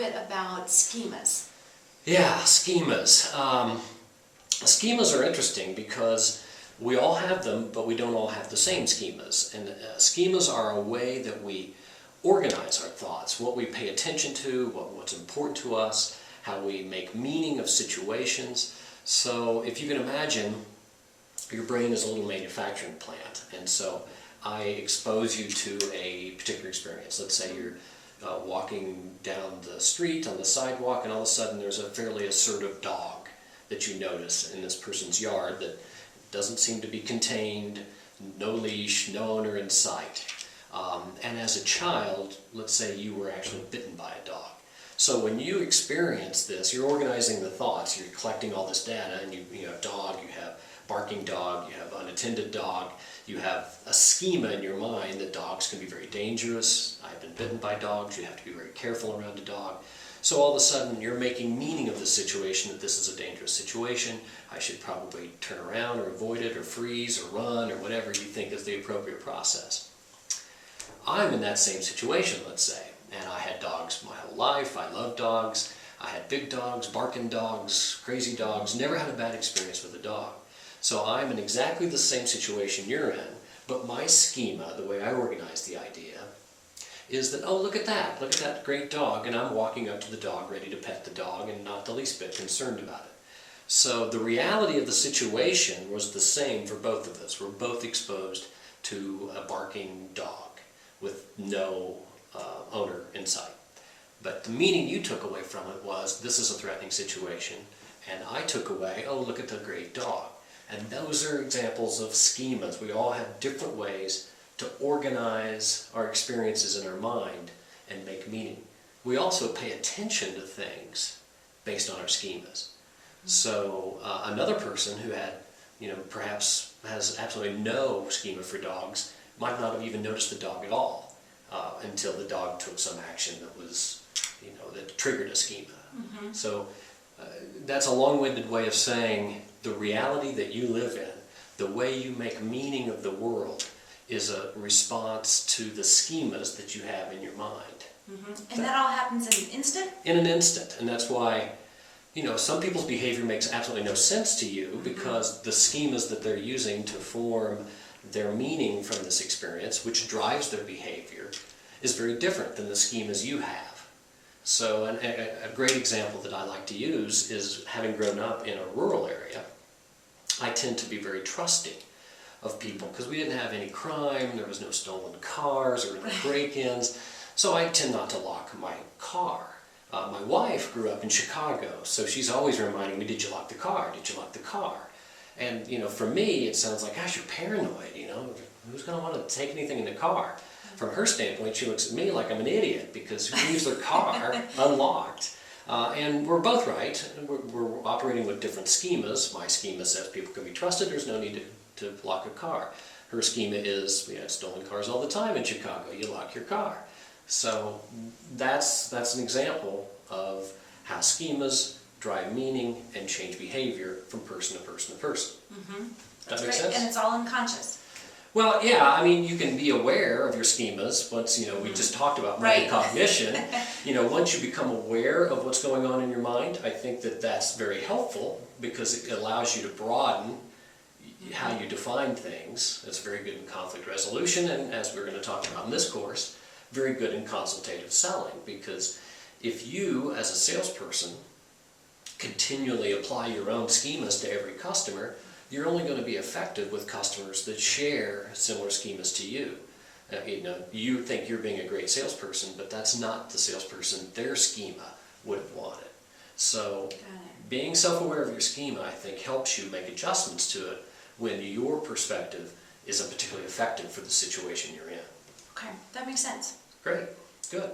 bit about schemas. Yeah, schemas. Schemas are interesting because we all have them, but we don't all have the same schemas. And schemas are a way that we organize our thoughts, what we pay attention to, what's important to us, how we make meaning of situations. So if you can imagine, your brain is a little manufacturing plant, and so I expose you to a particular experience. Let's say you're walking down the street on the sidewalk, and all of a sudden there's a fairly assertive dog that you notice in this person's yard that doesn't seem to be contained, no leash, no owner in sight. And as a child, let's say you were actually bitten by a dog. So when you experience this, you're organizing the thoughts, you're collecting all this data, and you have dog, you have barking dog, you have unattended dog, you have a schema in your mind that dogs can be very dangerous. I've been bitten by dogs, you have to be very careful around a dog. So all of a sudden you're making meaning of the situation, that this is a dangerous situation, I should probably turn around or avoid it or freeze or run or whatever you think is the appropriate process. I'm in that same situation, let's say, and I had dogs my whole life, I love dogs, I had big dogs, barking dogs, crazy dogs, never had a bad experience with a dog. So I'm in exactly the same situation you're in, but my schema, the way I organize the idea, is that, oh, look at that great dog, and I'm walking up to the dog, ready to pet the dog, and not the least bit concerned about it. So the reality of the situation was the same for both of us. We're both exposed to a barking dog with no owner in sight. But the meaning you took away from it was, this is a threatening situation, and I took away, oh, look at the great dog. And those are examples of schemas. We all have different ways to organize our experiences in our mind and make meaning. We also pay attention to things based on our schemas. So another person who had, perhaps has absolutely no schema for dogs might not have even noticed the dog at all until the dog took some action that was, that triggered a schema. Mm-hmm. So that's a long-winded way of saying the reality that you live in, the way you make meaning of the world, is a response to the schemas that you have in your mind. Mm-hmm. And that all happens in an instant? In an instant. And that's why, some people's behavior makes absolutely no sense to you, mm-hmm. because the schemas that they're using to form their meaning from this experience, which drives their behavior, is very different than the schemas you have. So a great example that I like to use is, having grown up in a rural area, I tend to be very trusting of people because we didn't have any crime, there was no stolen cars or no break-ins, so I tend not to lock my car. My wife grew up in Chicago, so she's always reminding me, did you lock the car? Did you lock the car? And for me it sounds like, gosh, you're paranoid, who's going to want to take anything in the car? From her standpoint, she looks at me like I'm an idiot because who leaves their car unlocked? And we're both right. We're operating with different schemas. My schema says people can be trusted, there's no need to lock a car. Her schema is, we have stolen cars all the time in Chicago, you lock your car. So that's an example of how schemas drive meaning and change behavior from person to person to person. Mm-hmm. That makes sense? And it's all unconscious. Well, yeah, you can be aware of your schemas once, we just talked about metacognition. Once you become aware of what's going on in your mind, I think that that's very helpful because it allows you to broaden how you define things. It's very good in conflict resolution, and as we're going to talk about in this course, very good in consultative selling, because if you, as a salesperson, continually apply your own schemas to every customer, you're only going to be effective with customers that share similar schemas to you. You think you're being a great salesperson, but that's not the salesperson their schema would have wanted. So being self-aware of your schema, I think, helps you make adjustments to it when your perspective isn't particularly effective for the situation you're in. Okay, that makes sense. Great, good.